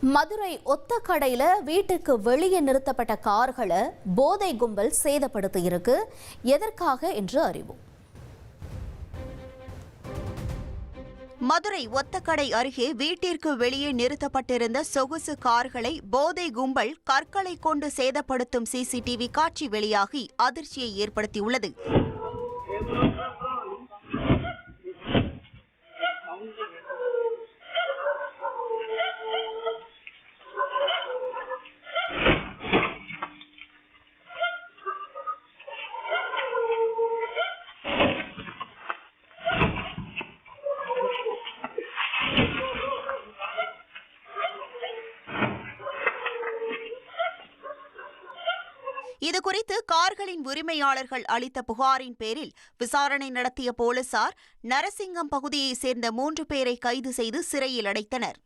மதுரை ஒத்த கடையில வீட்டுக்கு வெளியே நிறுத்தப்பட்ட கார்களை போதை கும்பல் சேதப்படுத்தி இருக்கு. எதற்காக என்று அறிவோம். மதுரை ஒத்தக்கடை அருகே வீட்டிற்கு வெளியே நிறுத்தப்பட்டிருந்த சொகுசு கார்களை போதை கும்பல் கற்களை கொண்டு சேதப்படுத்தும் சிசிடிவி காட்சி வெளியாகி அதிர்ச்சியை ஏற்படுத்தியுள்ளது. இதுகுறித்து கார்களின் உரிமையாளர்கள் அளித்த புகாரின் பேரில் விசாரணை நடத்திய போலீசார் நரசிங்கம் பகுதியைச் சேர்ந்த 3 பேரை கைது செய்து சிறையில் அடைத்தனர்.